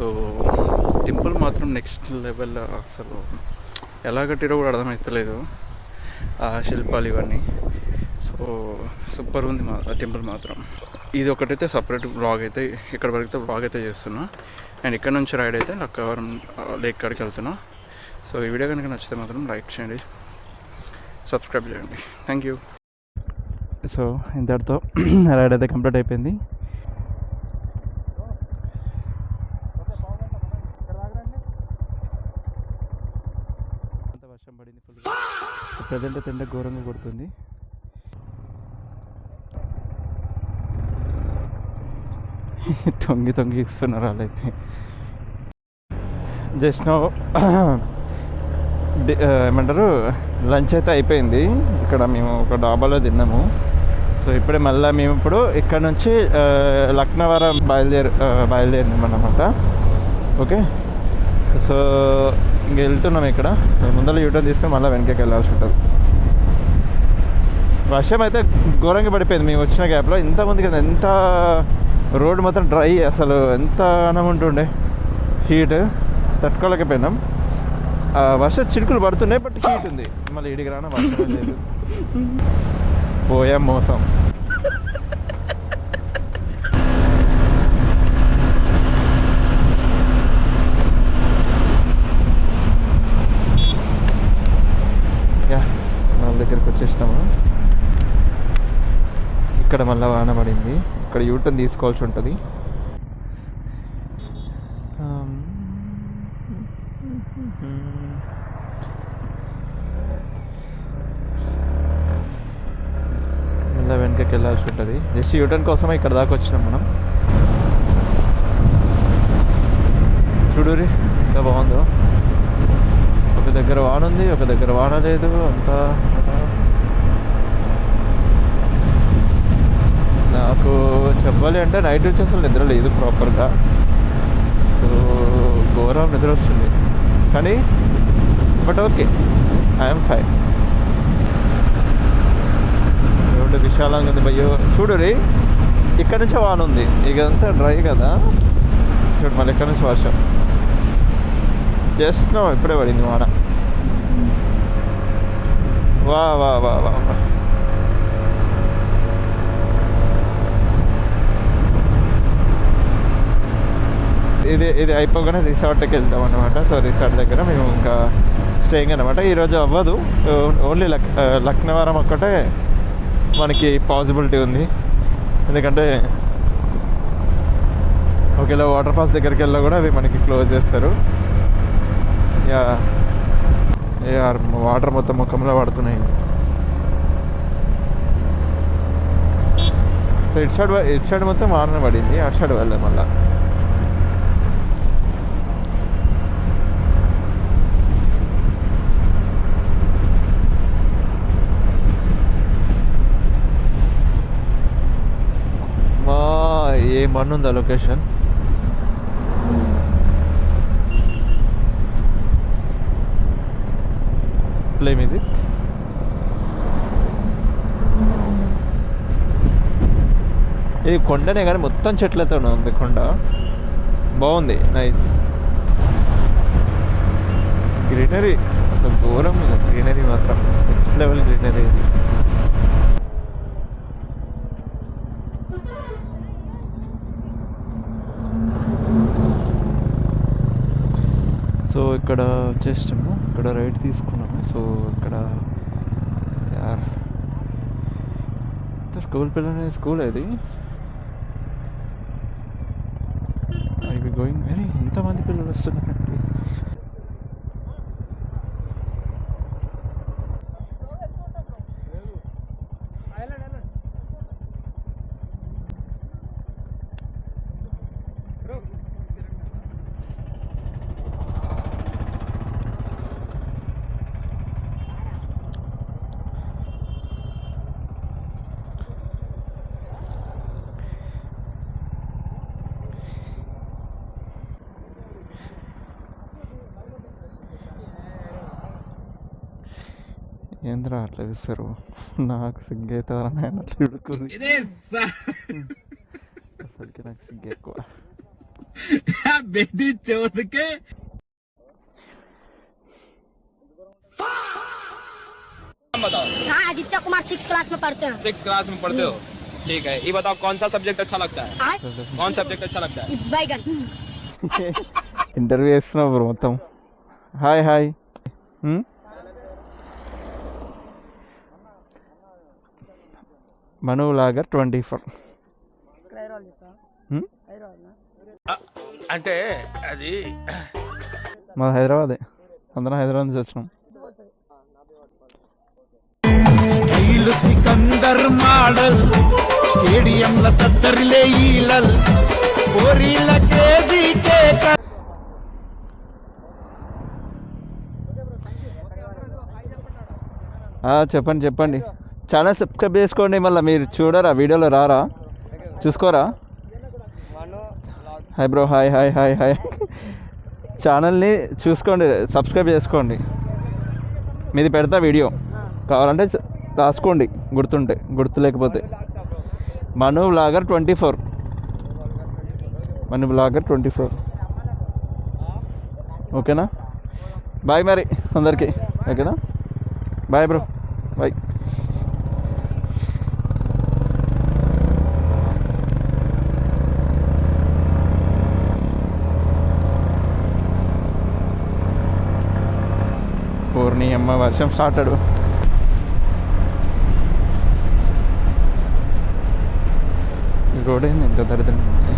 So temple మాత్రం next level, అసలు ఎలా కట్టిరో కూడా అర్థమవుతలేదు ఆ శిల్పాలు ఇవన్నీ. సో సూపర్ ఉంది టెంపుల్ మాత్రం. ఇది ఒకటైతే సపరేట్ బ్లాగ్ అయితే ఇక్కడ వరకు బ్లాగ్ అయితే చేస్తున్నా. అండ్ ఇక్కడ నుంచి రైడ్ అయితే లక్కవరం లేక్ కాడికి వెళ్తున్నా. సో ఈ వీడియో కనుక నచ్చితే మాత్రం లైక్ చేయండి, సబ్స్క్రైబ్ చేయండి. Thank you. సో ఇంతటితో రైడ్ అయితే కంప్లీట్ అయిపోయింది. వర్షం పడింది ఫుల్. ప్రజెంట్ అయితే ఎండ ఘోరంగా కొడుతుంది. తొంగి ఇస్తున్నారు వాళ్ళైతే. జస్ట్ ఏమంటారు, లంచ్ అయితే అయిపోయింది. ఇక్కడ మేము ఒక డాబాలో తిన్నాము. సో ఇప్పుడే మళ్ళీ మేము ఇప్పుడు ఇక్కడ నుంచి లక్నవరం బయలుదేరినాం అన్నమాట. ఓకే, సో ఇంక వెళ్తున్నాం. ఇక్కడ ముందర యూటర్న్ తీసుకొని మళ్ళీ వెనకకి వెళ్ళాల్సి ఉంటుంది. వర్షం అయితే ఘోరంగా పడిపోయింది మేము వచ్చిన గ్యాప్లో. ఇంతమంది కదా, ఎంత రోడ్డు మొత్తం డ్రై, అసలు ఎంత అన్నం ఉంటుండే, హీట్ తట్టుకోలేకపోయినాం. వర్షం చినుకులు పడుతున్నాయి, బట్ హీట్ ఉంది. మళ్ళీ ఇడికి రానా వర్షం లేదు. పోయాం మోసం. వాళ్ళ దగ్గరికి వచ్చేసినాము. ఇక్కడ మళ్ళీ వాన పడింది. ఇక్కడ యూటర్న్ తీసుకోవాల్సి ఉంటుంది. మళ్ళీ వెనకకి వెళ్ళాల్సి ఉంటుంది. జస్ట్ యూటర్న్ కోసమే ఇక్కడ దాకా వచ్చినాం మనం. చూడురి ఎంత బాగుందో. ఒక దగ్గర వాన ఉంది, ఒక దగ్గర వాన లేదు. అంతా నాకు చెప్పాలి అంటే నైట్ వచ్చి అసలు నిద్ర లేదు ప్రాపర్గా. సో ఘోరం నిద్ర వస్తుంది, కానీ but okay, I'm fine. Road విశాలంగా ఉంది భయ్యో. చూడు రే, ఇక్కడ నుంచి వాన ఉంది. ఇదంతా డ్రై కదా. చూడు మళ్ళీ ఇక్కడ నుంచి వర్షం. జస్ట్ ఇప్పుడే పడింది వాన. వా వా వా వా వా. ఇది అయిపోగానే రిసార్ట్కి వెళ్తాం అనమాట. సో రిసార్ట్ దగ్గర మేము ఇంకా స్టేయింగ్ అనమాట. ఈరోజు అవ్వదు, ఓన్లీ లక్నవరం ఒక్కటే మనకి పాసిబిలిటీ ఉంది. ఎందుకంటే ఒకవేళ వాటర్ ఫాల్స్ దగ్గరికి వెళ్ళా కూడా అవి మనకి క్లోజ్ చేస్తారు. వాటర్ మొత్తం ముఖంలో పడుతున్నాయి. సో ఇటు సైడ్ మొత్తం వాన పడింది, అటు సైడ్ వెళ్ళాం మళ్ళా. ఏమన్నుందా లొకేషన్. Play music. ఇది కొండనే కానీ మొత్తం చెట్లతో ఉంది కొండ. బాగుంది, నైస్ గ్రీనరీ. అసలు ఘోరం గ్రీనరీ మాత్రం, నెక్స్ట్ లెవెల్ గ్రీనరీ ఇది. సో ఇక్కడ వచ్చేసాము, ఇక్కడ రైట్ తీసుకున్నాము. సో ఇక్కడ స్కూల్ పిల్లలు, స్కూల్ అది. ఐ గోయింగ్ వెరీ, ఎంతమంది పిల్లలు వస్తున్నారండి. ఏంద్రా అట్లా చూస్తారు, నాకు సిగ్గైతారని ఆయన అట్లా చూడుకుంది. అసలుకి నాకు సిగ్గు ఎక్కువ. बेटी चोद के। बताओ। हाँ, आदित्य कुमार 6th क्लास में पढ़ते हैं। 6th क्लास में पढ़ते हो? ठीक है, ये बताओ कौन सा सब्जेक्ट अच्छा लगता है? कौन सब्जेक्ट अच्छा लगता है? बैगन। ఇంటర్వ్యూ వేస్తున్నావు బ్రో మొత్తం. Hi hi. మను లాగర్ 24. అంటే అది మా హైదరాబాదే, అందరం హైదరాబాద్ నుంచి వచ్చినాం. సికందర్ మోడల్ స్టేడియంల తత్తరిలే ఈలల్ ఓరిల కేజీ కేక. చెప్పండి చెప్పండి. ఛానల్ సబ్స్క్రైబ్ చేసుకోండి. మళ్ళీ మీరు చూడరా, వీడియోలో రారా, చూసుకోరా? Hi bro, hi hi hi hi. ఛానల్ని చూసుకోండి, సబ్స్క్రైబ్ చేసుకోండి. మీది పెడతా వీడియో, కావాలంటే రాసుకోండి గుర్తుంటే, గుర్తు లేకపోతే. మను వ్లాగర్ 24, మను వ్లాగర్ 24. ఓకేనా? బాయ్ మరి అందరికీ. ఓకేనా? Bye bro, bye. పూర్ణి అమ్మ వర్షం స్టార్ట్ అడు. రోడ్ ఏంది ఇంత దరిద్రంగా ఉంది?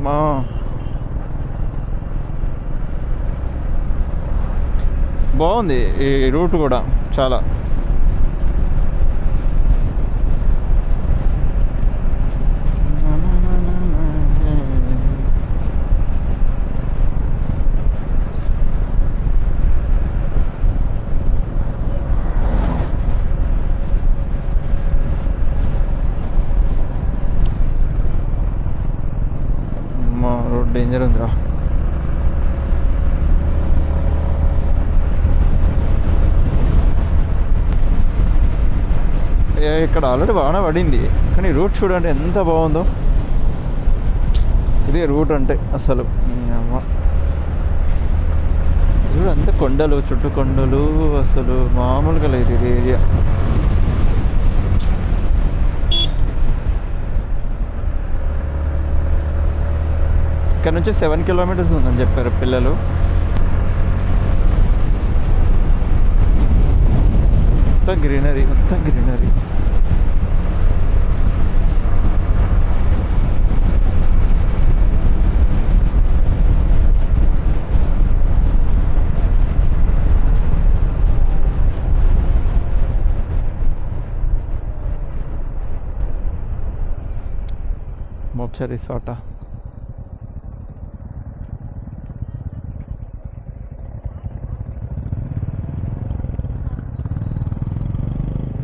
మా బాగుంది ఈ రూట్ కూడా చాలా. రోడ్ డేంజర్ ఉందిరా. ఇక్కడ ఆల్రెడీ బాగానే పడింది, కానీ రూట్ చూడండి ఎంత బాగుందో. ఇదే రూట్ అంటే అసలు. అమ్మ చూడు, అంత కొండలు, చుట్టూ కొండలు, అసలు మామూలుగా లేదు ఇది ఏరియా. ఇక్కడ నుంచి 7 కిలోమీటర్స్ ఉందని చెప్పారు పిల్లలు. మొత్తం గ్రీనరీ, మొత్తం గ్రీనరీ. మోక్ష రిసార్టా?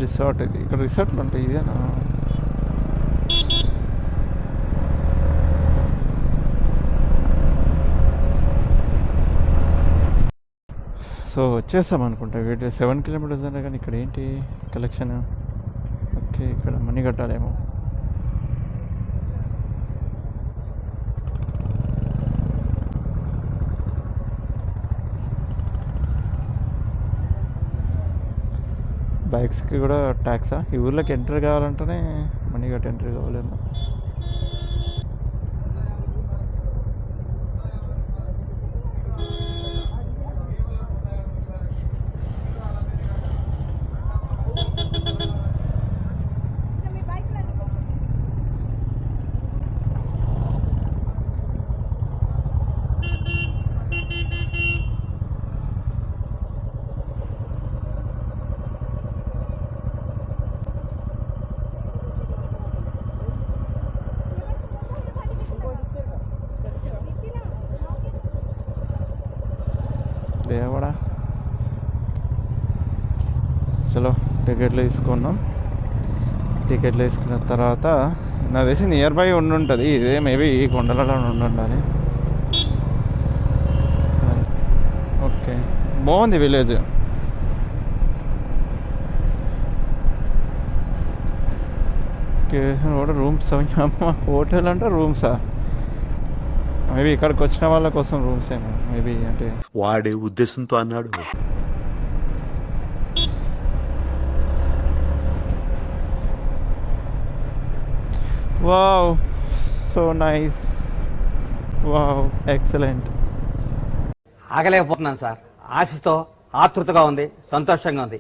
రిసార్ట్ ఇది. ఇక్కడ రిసార్ట్లు ఉంటాయి, ఇదేనా? సో వచ్చేసాం అనుకుంటా. వీటి 7 కిలోమీటర్స్ అనే, కానీ ఇక్కడ ఏంటి కలెక్షన్? ఓకే, ఇక్కడ మనీ కట్టాలేమో. బైక్స్కి కూడా ట్యాక్సా? ఈ ఊర్లోకి ఎంట్రీ కావాలంటేనే మనీ కట్టి ఎంట్రీ కావాలేమో. దేవడా. చలో టికెట్లు తీసుకున్నాం. టికెట్లు వేసుకున్న తర్వాత నాకు తెలిసి నియర్ బై ఉండుంటుంది, ఇదే మేబీ కొండలలో ఉండాలి. ఓకే, బాగుంది విలేజ్. కూడా రూమ్స్ అమ్మ, హోటల్ అంటే రూమ్సా? మేబీ ఇక్కడికి వచ్చిన వాళ్ళ కోసం రూమ్స్ ఏమో మేబీ, అంటే వాడే ఉద్దేశంతో అన్నాడు. Wow, so nice, wow, excellent. ఆగలేకపోతున్నాను సార్, ఆశతో ఆతృతగా ఉంది, సంతోషంగా ఉంది.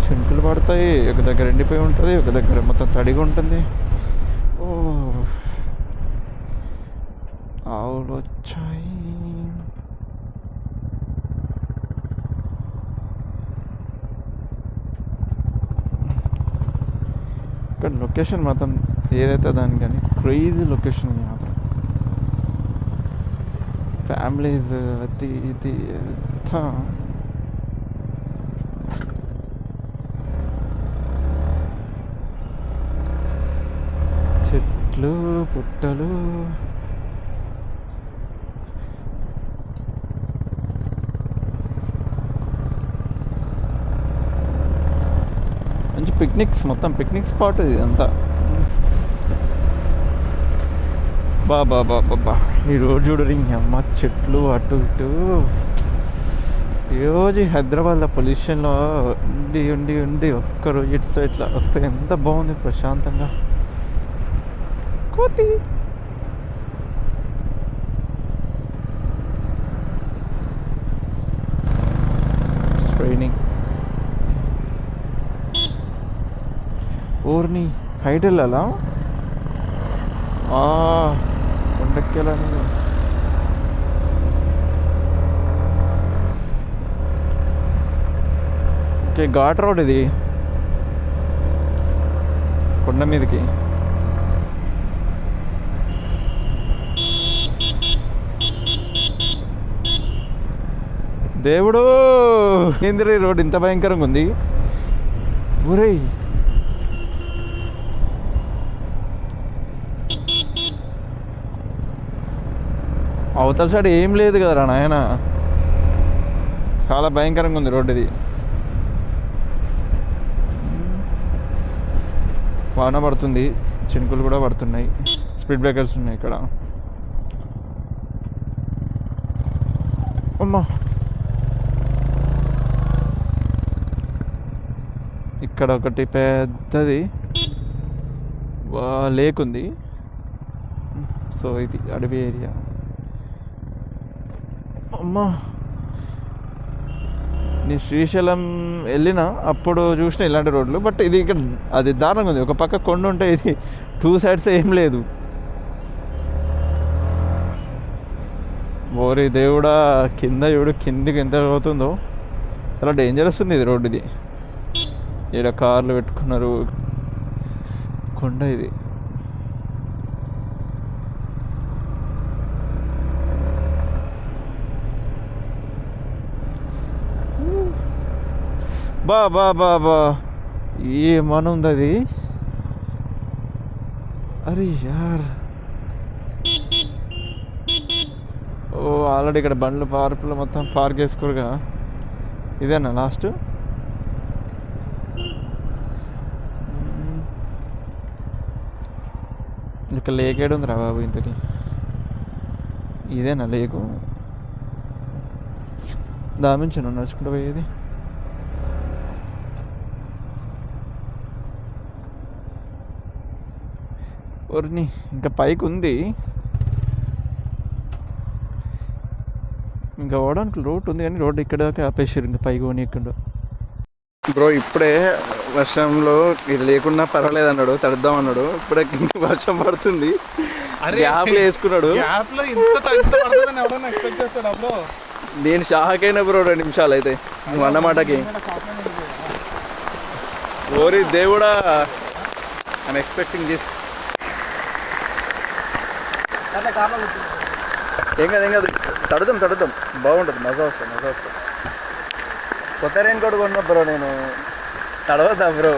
చినుకులు పడతాయి, ఒక దగ్గర ఎండిపోయి ఉంటుంది, ఒక దగ్గర మొత్తం తడిగా ఉంటుంది. ఓ, ఆవులు వచ్చాయి. ఇక్కడ లొకేషన్ మాత్రం ఏదైతే దాని కానీ క్రేజీ లొకేషన్ మాత్రం. ఫ్యామిలీస్ అది ఇది అంతా చెట్లు పుట్టలు. మంచి పిక్నిక్స్, మొత్తం పిక్నిక్ స్పాట్ ఇది అంతా. బాబా బాబా, ఈ రోడ్ చూడరి అమ్మ, చెట్లు అటు ఇటు. ఈరోజు హైదరాబాద్లో పొల్యూషన్లో ఉండి ఉండి ఉండి ఒక్కరోజు ఇటు ఇట్లా వస్తే ఎంత బాగుంది ప్రశాంతంగా. కోతి ట్రైనింగ్ ఊరిని హైట్ వెళ్ళాలా? కొండకి వెళ్ళాలి. ఓకే, ఘాట్ రోడ్ ఇది, కొండ మీదకి. దేవుడు, ఏంద్రీ రోడ్ ఇంత భయంకరంగా ఉంది? ఊరే అవతల సైడ్ ఏం లేదు కదరా నాయన, చాలా భయంకరంగా ఉంది రోడ్ ఇది. వాన పడుతుంది, చినుకులు కూడా పడుతున్నాయి, స్పీడ్ బ్రేకర్స్ ఉన్నాయి ఇక్కడ. అమ్మా, ఇక్కడ ఒకటి పెద్దది లేక్ ఉంది. సో ఇది అడవి ఏరియా. అమ్మా, నేను శ్రీశైలం వెళ్ళిన అప్పుడు చూసిన ఇలాంటి రోడ్లు, బట్ ఇది ఇక్కడ అది దారుణంగా ఉంది. ఒక పక్క కొండ ఉంటే ఇది 2 సైడ్స్ ఏం లేదు. ఓరి దేవుడా, కింద చూడు, కిందికి ఎంత అవుతుందో, చాలా డేంజరస్ ఉంది ఇది రోడ్డు. ఇది ఇక్కడ కార్లు పెట్టుకున్నారు, కొండ ఇది. బా బా బా బా, ఏమని ఉంది అది? అరే యార్, ఓ ఆల్రెడీ ఇక్కడ బండ్లు పార్కులు మొత్తం పార్క్ చేసుకోరుగా. ఇదేనా లాస్ట్? ఇక లేక్ ఏడు ఉందిరా బాబు ఇంతకి. ఇదేనా లేకు? దామించు నువ్వు నడుచుకుంటూ పోయేది. ఒరిని ఇంకా పైకి ఉంది, ఇంకా పోవడానికి రోడ్ ఉంది కానీ రోడ్ ఇక్కడ ఆపేసారు, ఇంకా పైకి పోనీయకుండా. బ్రో ఇప్పుడే వర్షంలో ఇది లేకుండా పర్వాలేదు అన్నాడు, తడుద్దాం అన్నాడు. ఇప్పుడే వర్షం పడుతుంది, గ్యాప్లో వేసుకున్నాడు. నేను షాక్ అయినా బ్రో 2 నిమిషాలు అయితే నువ్వు అన్నమాటకి. ఓరి దేవుడా, ఐఎమ్ ఎక్స్పెక్టింగ్ దిస్. ఏం కాదు తడుద్దాం, బాగుంటుంది, మజా వస్తుంది. కొత్త రెయిన్ కోట్ కొన్నా బ్రో, నేను తడవద్దా బ్రో?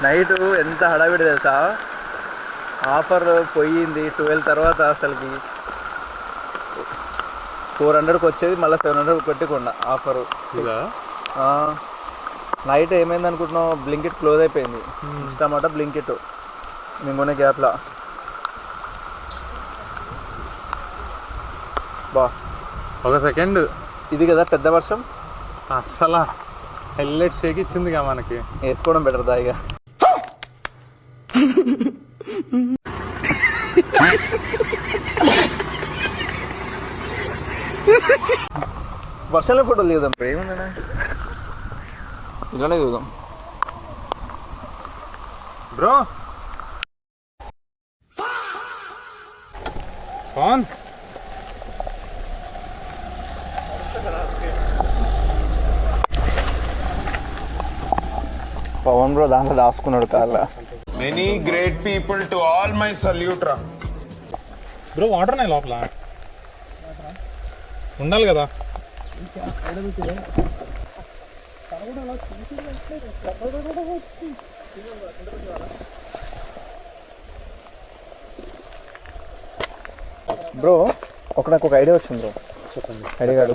నైట్ ఎంత హడావిడి తెలుసా, ఆఫర్ పోయింది 12 తర్వాత అసలుకి 400కి వచ్చేది, మళ్ళీ 700 పెట్టుకున్నా ఆఫరు. నైట్ ఏమైంది అనుకుంటున్నావు, బ్లింకిట్ క్లోజ్ అయిపోయింది. ఇష్టమాట బ్లింకిట్ నేను కొనే గ్యాప్లా. బా ఒక సెకండ్, ఇది కదా పెద్ద వర్షం, అసలు హెల్మెట్ షేక్ ఇచ్చిందిగా మనకి. వేసుకోవడం బెటర్ దాయిగా. వర్షంలో ఫోటోలు దిగుదాం, ఏముందా ఇలానే దిగుదాం బ్రో. కౌన్ పవన్ బ్రో దాంట్లో దాచుకున్నాడు కాళ్ళ. Many great people, to all my salute ra. Bro water ఉన్నాయి లోపల, ఉండాలి కదా. బ్రో నాకు ఒక ఐడియా వచ్చింది బ్రో. ఐడియా కాదు,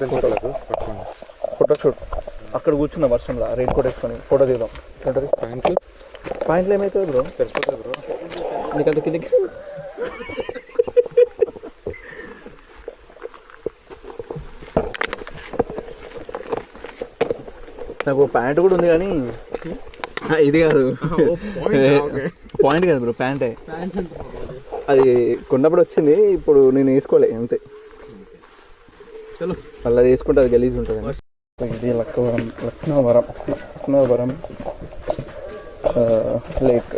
ఫోటో షూట్. అక్కడ కూర్చున్నా వర్షంలో రెయిన్ కోట్ వేసుకొని ఫోటో దిగుదాం. ఎట్లుంటుంది పాయింట్లు ఏమవుతుంది బ్రో? తెలిసిపోతుంది బ్రో నీకు అంత కిందకి. నాకు ప్యాంట్ కూడా ఉంది కానీ ఇది కాదు, పాయింట్ కాదు బ్రో, ప్యాంటే. అది కొన్నప్పుడు వచ్చింది, ఇప్పుడు నేను వేసుకోలే అంతే. మళ్ళీ అది వేసుకుంటే అది గలీజ్ ఉంటుంది. ఇది లక్నవరం లేక్.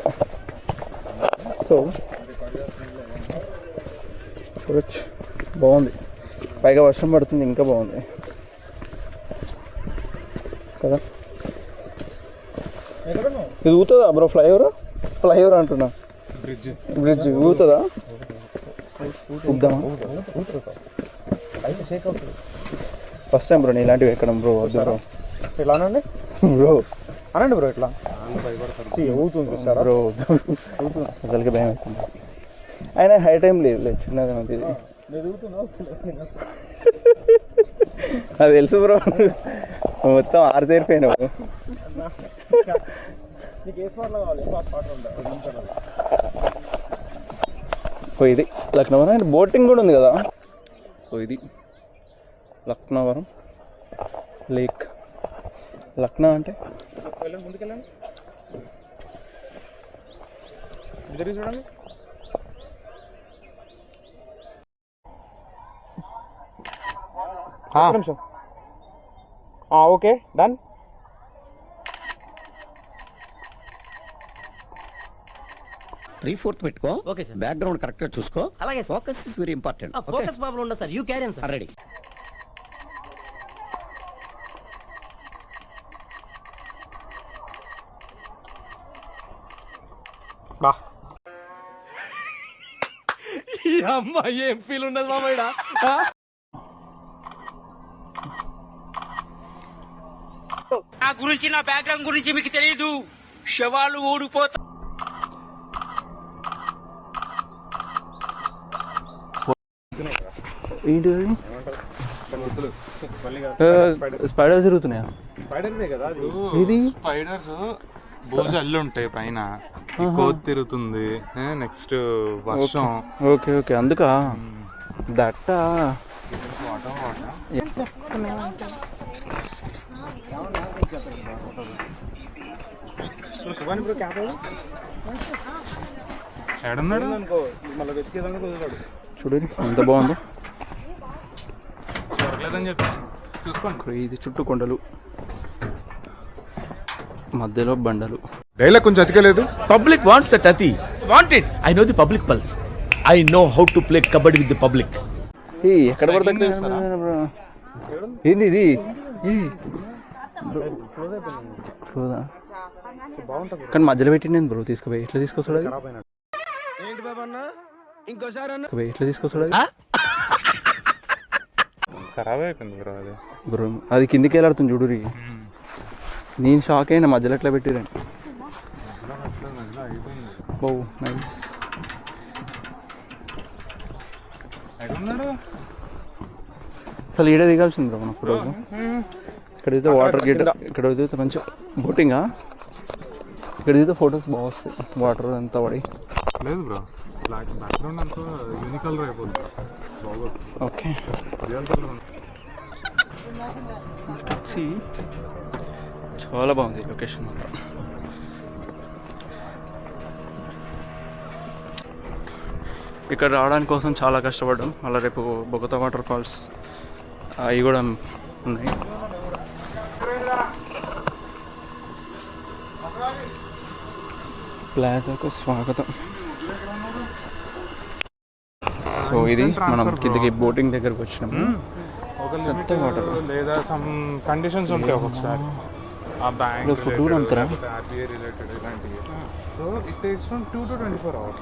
సో చూడొచ్చు, బాగుంది. పైగా వర్షం పడుతుంది, ఇంకా బాగుంది కదా. ఇది ఊతుందా బ్రో? ఫ్లైఓవర్ అంటున్నా, బ్రిడ్జ్ ఊతుందా? ఊద్దామా? ఫస్ట్ టైం బ్రో నేను ఇలాంటివి ఎక్కడం బ్రో. వద్దు బ్రో, ఇలా అనండి బ్రో, అనండి బ్రో. ఇట్లా ఊతుంది బ్రో, అసలుకి భయం అవుతుంది. అయినా హై టైం లేదు, చిన్నది ఉంది ఇది. అది తెలుసు బ్రో, మొత్తం ఆరితేరిపోయినావు. ఇది లక్నవరం అండ్ బోటింగ్ కూడా ఉంది కదా. సో ఇది లక్నవరం లేక్. లక్నో అంటే ముందుకెళ్ళండి, చూడండి. Okay done. పెట్టుకో. Okay sir. బ్యాక్గ్రౌండ్ కరెక్ట్ గా చూసుకో. అలాగే. Focus is very important. Focus problem ఉండదు sir. You carry on sir. Ready. బా ఈ అమ్మాయి ఏం ఫీల్ ఉండదు మామయ్య. నా గురించి, నా బ్యాక్గ్రౌండ్ గురించి మీకు తెలియదు. శవాలు ఊడిపోతా. ఏంటి స్పైడర్స్ తిరుగుతున్నాయా? ఇది స్పైడర్స్ బూజు అల్లు ఉంటాయి పైన, కోతి తిరుగుతుంది. నెక్స్ట్ వర్షం. ఓకే ఓకే, అందుకా దట్ట. చూడండి ఎంత బాగుందో. ఇది చుట్టూ కొండలు, మధ్యలో బండలు. డైలాగ్ కొంచెం అతికలేదు. Public wants that ati. Want it. I know the public pulse. I know how to play kabaddi with the public. ఎక్కడ పడతా ఏంది ఇది? కానీ మధ్యలో పెట్టింది బ్రో. తీసుకుపోయి ఎట్లా తీసుకొస్తాడు అది? ఎట్లా తీసుకొస్తాడు అది? ఖరాబ్ అయిపోయింది బ్రో అది. బ్రో అది కిందికి వెళ్ళాడుతుంది చూడు. నేను షాక్ అయినా మధ్యలో ఎట్లా పెట్టిరండి. ఓ నైస్. అసలు ఈడ దిగాల్సింది బ్రో మనకు రోజు. ఇక్కడ అయితే వాటర్ గేట్, ఇక్కడ అయితే మంచిగా బోటింగా. ఇక్కడ అయితే ఫొటోస్ బాగా వస్తాయి వాటర్ అంతా పడి. లేదు బ్రో, బ్యాక్గ్రౌండ్ అంతా యూనిక్ కలర్ అయిపోతుంది. ఓకే చాలా బాగుంది లొకేషన్ మాత్రం. ఇక్కడ రావడానికి కోసం చాలా కష్టపడ్డాం. అలా రేపు బొగతా వాటర్ ఫాల్స్ అవి కూడా ఉన్నాయి. ప్లాజాకు స్వాగతం. సో ఇది మనం కిందకి బోటింగ్ దగ్గరకు వచ్చినాము. ఒక వాటర్ లేదా సమ్ కండిషన్స్ ఉంటాయి ఒక్కొక్కసారి. ఆ బ్యాంక్ ఫుడ్ కూడా అమ్ముతారా? ఆర్బీఐ రిలేటెడ్ ఇలాంటివి. So it takes from 2 to 24 hours.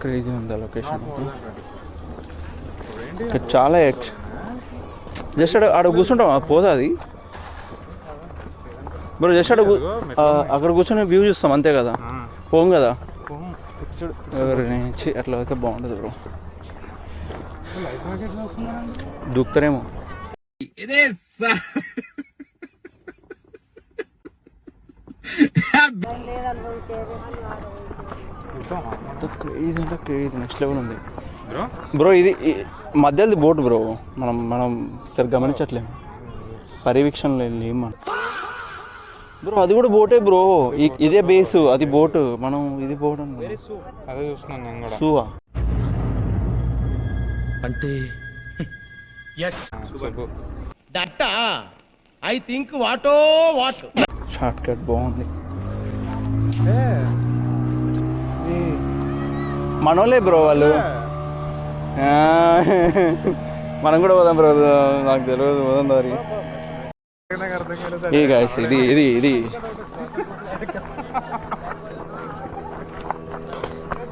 Crazy ఉంది ఆ లొకేషన్. ఇక్కడ చాలా జస్ట్ ఆడ కూర్చుంటాం పోదా అది బ్రో. జస్ట్ అక్కడ కూర్చొని వ్యూ చూస్తాం అంతే కదా, పోం కదా. అట్లా అయితే బాగుంటుంది బ్రో. దూకుతారేమో. క్రేజీ అంటే క్రేజీ నెక్స్ట్ లెవెల్ ఉంది బ్రో. ఇది మధ్యది బోట్ బ్రో. మనం సరి గమనించట్లేము, పర్యవేక్షణలో లేము మనం బ్రో. అది కూడా బోటే బ్రో. ఇదే బేస్, అది బోట్. మనం ఇది బోట్ అదే చూస్తున్నాను నేను కూడా. సూవా అంటే that I think what short cut బాగుంది. మనోలే బ్రో వాళ్ళు. మనం కూడా పోదాం బ్రో, నాకు తెలియదు. పోదాం దారి. ఏ గాయస్ ఇది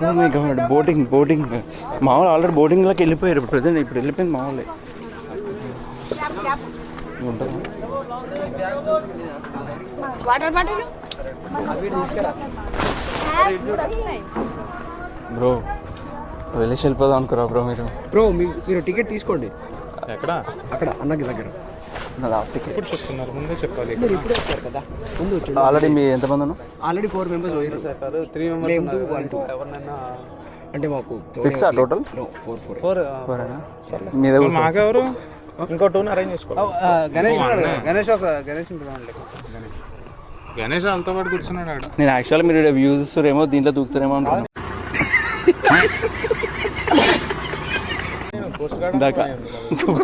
ఓ మై గాడ్, బోటింగ్ మా వాళ్ళు ఆల్రెడీ బోటింగ్లోకి వెళ్ళిపోయారు. ఇప్పుడు ప్రజెంట్ ఇప్పుడు వెళ్ళిపోయింది మా వాళ్ళే. బ్రో వెళ్ళేసి వెళ్ళిపోదాం అనుకోరా బ్రో మీరు? బ్రో మీరు టికెట్ తీసుకోండి. ఎక్కడ? అక్కడ అన్నకి దగ్గర. టికెట్ చెప్తున్నారు, ముందే చెప్పాలి. మీరు ఇప్పుడే వచ్చారు కదా, ముందు వచ్చాడు. ఆల్రెడీ మీ ఎంతమంది ఉన్నారు? ఆల్రెడీ 4 members పోయారు. 3 members ఎవరినైనా అంటే మాకు 6 టోటల్? 4 మీ దగ్గర మాకెవరు? ఇంకో 2 అరేంజ్ చేసుకోవాలి. గణేష్ అంతా పాటు కూర్చున్నాడు. నేను యాక్చువల్గా మీరు వ్యూ చూస్తారేమో, దీంట్లో దూకుతారేమో అనుకున్నాను.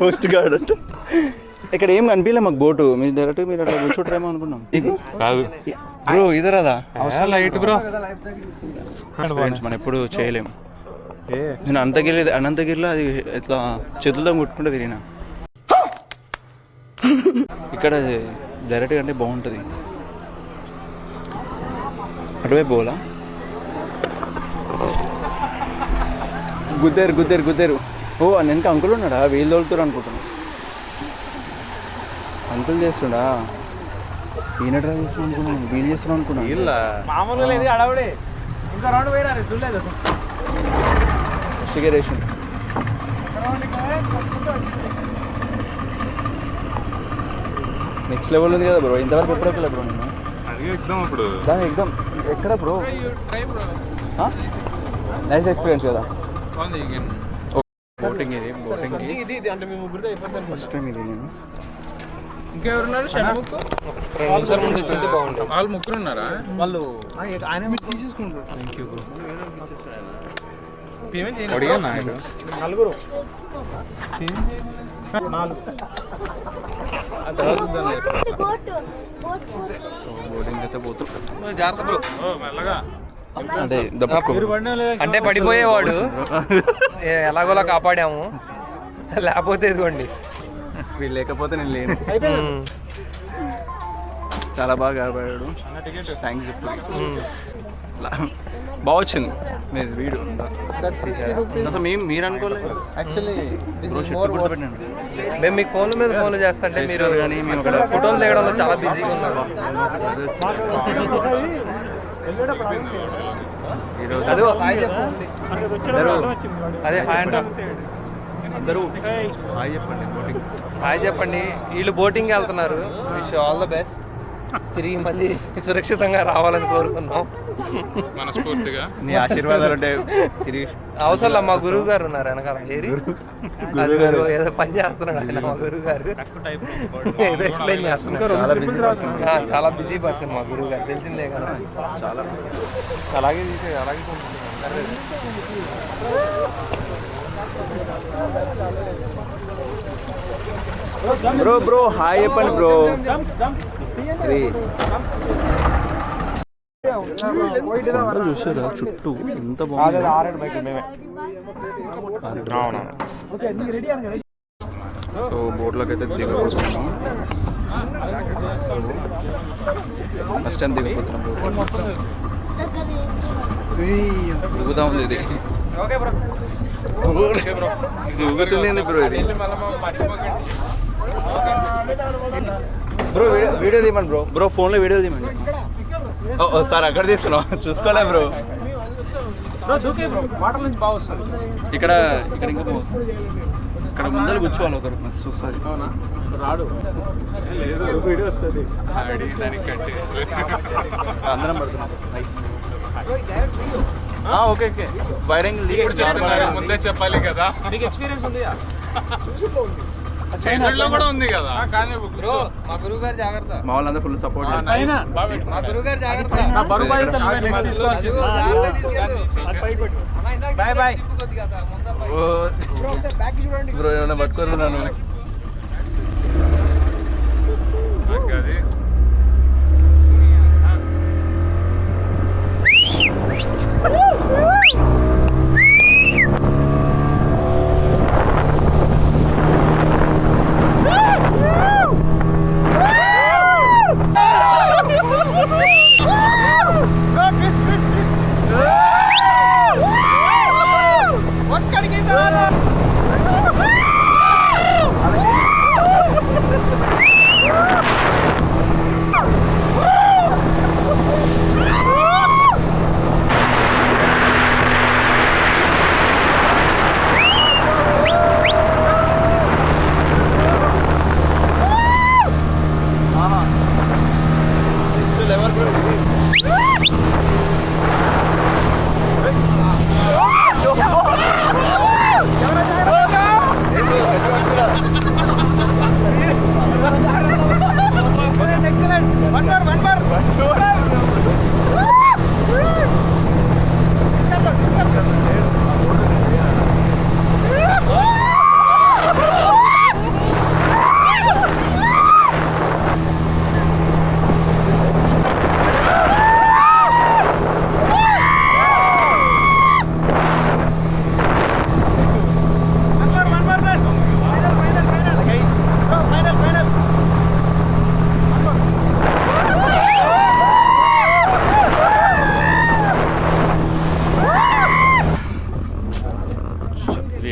కోస్ట్ గార్డ్ అంటే ఇక్కడ ఏం కనిపించలే మాకు బోటు. మీరు డైరెక్ట్ మీరు అట్లా కూర్చుంటారేమో అనుకున్నాం. కాదు బ్రో ఇదరాదా లైట్ బ్రో, మనం ఎప్పుడు చేయలేము. నేను అనంతగిరిలో అది ఇట్లా చేతులతో ముట్టుకుంటే తిరిగినా. ఇక్కడ డైరెక్ట్గా అంటే బాగుంటుంది. అటువైపు పోలా. గుద్దారు. ఓ వెనక అంకుల్ ఉన్నాడా? వీళ్ళు తోలుతారు అనుకుంటున్నా. అంకుల్ చేస్తుండా? ఈయన డ్రైవ్ చేస్తున్నా అనుకున్నాను, వీళ్ళు చేస్తున్నా అనుకున్నాను. ఇన్వెస్టిగేషన్ నెక్స్ట్ లెవెల్ ఉంది కదా బ్రో. ఇంతవరకు ఎప్పుడు ఎక్కలే బ్రో నేను. ఎగ్జామ్ ఎక్కడ బ్రో? నైస్ ఎక్స్పీరియన్స్ కదా. బోటింగ్ ఇది అంటే మేము ముగ్గురు అయిపోతాం. ఫస్ట్ టైం ఇది నేను. ఇంకెవరున్నారు? వాళ్ళు ముగ్గురు ఉన్నారా? వాళ్ళు ఆయన తీసేసుకుంటారు. Thank you bro. పేమెంట్ చేయండి. 4 బోటింగ్ అయితే పోతూ జాగ్రత్త బ్రో, మెల్లగా. అంటే పడిపోయేవాడు ఎలాగోలా కాపాడాము, లేకపోతే ఇదిగోండి వీళ్ళు లేకపోతే నేను లేను. చాలా బాగా కాపాడాడు. థ్యాంక్స్ చెప్పు. బాగా వచ్చింది మీరు వీడియో అసలు మీరు అనుకోలేదు యాక్చువల్లీ గుర్తుపెట్టండి. మేము మీకు ఫోన్ల మీద ఫోన్లు చేస్తుంటే మీరు కానీ మేము అక్కడ ఫోటోలు దిగడంలో చాలా బిజీగా ఉన్నారు. ఈరోజు అదే హాయ్ చెప్పండి అదే హాయ్ అంట అందరూ హాయ్ చెప్పండి బోటింగ్. హాయ్ చెప్పండి. వీళ్ళు బోటింగ్ వెళ్తున్నారు. Wish all the best. తిరిగి మళ్ళీ సురక్షితంగా రావాలని కోరుకున్నాం మనస్ఫూర్తిగా. నీ ఆశీర్వాదాలు ఉంటే తిరిగి అవసరం మా గురువు గారు ఉన్నారు వెనకాల ఏరి గురువు ఏదో పని చేస్తున్నాడు ఆయన. మా గురువు గారు ఏదో ఎక్స్ప్లెయిన్ చేస్తున్నారు. చాలా బిజీ పర్సన్ మా గురువు గారు, తెలిసిందే కదా. చాలా అలాగే అలాగే బ్రో హాయ్ చెప్పండి బ్రో. చూసారా చుట్టూ ఎంత బాగుంది. సో బోట్లోకి అయితే దిగబోతున్నాము. First time దిగబోతున్నాం. దిగుతా ఉంది ఇది. దిగుతుంది బ్రో ఇది. బ్రో వీడియో తీయమండి బ్రో. బ్రో ఫోన్లో వీడియో తీయమండి. సార్ అక్కడ తీస్తున్నాం చూసుకోలే బ్రో. ఇక్కడ ఇక్కడ ఇంకా ఇక్కడ ముందర కూర్చోవాలి ఒకరు మస్తు వస్తుంది. వీడియో వస్తుంది. అందరం పడుతున్నాం. ఓకే ఓకే వైరింగ్ ముందే చెప్పాలి కదా. మీకు ఎక్స్పీరియన్స్ ఉంది కూడా ఉంది కదా. కానీ బ్రో మా గురువు గారు జాగ్రత్త. మా వాళ్ళందరూ ఫుల్ సపోర్ట్ మా గురువు గారు జాగ్రత్త. బాయ్ బాయ్ బ్రో ఏమైనా పట్టుకోరు నన్ను.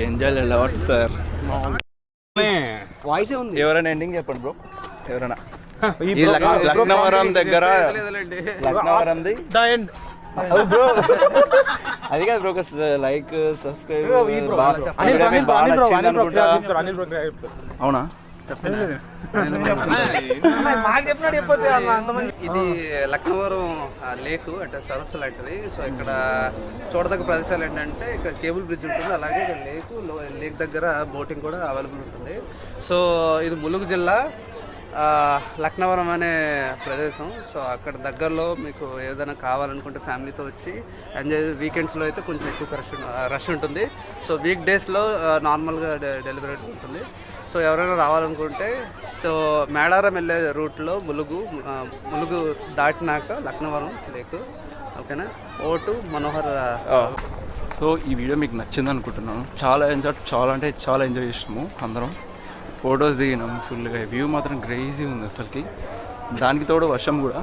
Enjoy lot sir. వాయిస్ ఉంది. ఎవరైనా ఎండింగ్ చెప్పండి బ్రో. ఎవరైనా ఈ లక్నవరం దగ్గర లక్నవరంది బ్రో అది కాదు బ్రో. లైక్ సబ్స్క్రైబ్ అవునా ఇది లక్నవరం లేక్ అంటే సరస్సు లాంటిది. సో ఇక్కడ చూడదగ్గ ప్రదేశాలు ఏంటంటే ఇక్కడ కేబుల్ బ్రిడ్జ్ ఉంటుంది, అలాగే ఇక్కడ లేక్ దగ్గర బోటింగ్ కూడా అవైలబుల్ ఉంటుంది. సో ఇది ములుగు జిల్లా లక్నవరం అనే ప్రదేశం. సో అక్కడ దగ్గరలో మీకు ఏదైనా కావాలనుకుంటే ఫ్యామిలీతో వచ్చి ఎంజాయ్. వీకెండ్స్లో అయితే కొంచెం ఎక్కువ రష్ ఉంటుంది. సో వీక్ డేస్లో నార్మల్గా డెలివరీ ఉంటుంది. సో ఎవరైనా రావాలనుకుంటే సో మేడారం వెళ్ళే రూట్లో ములుగు దాటినాక లక్నవరం లేక్. ఓకేనా. ఓటు మనోహర్. సో ఈ వీడియో మీకు నచ్చింది అనుకుంటున్నాను. చాలా ఎంజాయ్ చేసినాము అందరం. ఫొటోస్ దిగినాం ఫుల్గా. వ్యూ మాత్రం క్రేజీ ఉంది అసలుకి. దానికి తోడు వర్షం కూడా.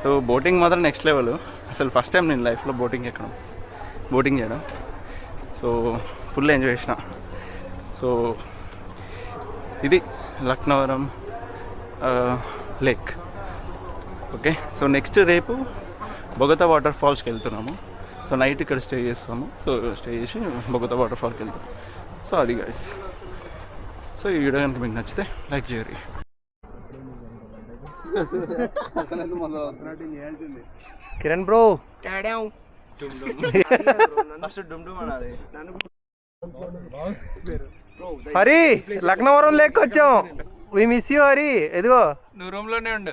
సో బోటింగ్ మాత్రం నెక్స్ట్ లెవెల్. అసలు ఫస్ట్ టైం నేను లైఫ్లో బోటింగ్ చేయడం. సో ఫుల్ ఎంజాయ్ చేసిన. సో ఇది Laknavaram lake. Okay, so next రేపు బొగతా వాటర్ ఫాల్స్కి వెళ్తున్నాము. సో నైట్ ఇక్కడ స్టే చేస్తాము. సో స్టే చేసి బొగతా వాటర్ ఫాల్కి వెళ్తాం. సో అది గైస్. సో ఈ వీడియో కనుక మీకు నచ్చితే లైక్ చేయరు. కిరణ్ బ్రో హరి లక్నవరం లేక్ వచ్చాం. We miss you Hari. ఎదిగో నువ్వు రూమ్లోనే ఉండు.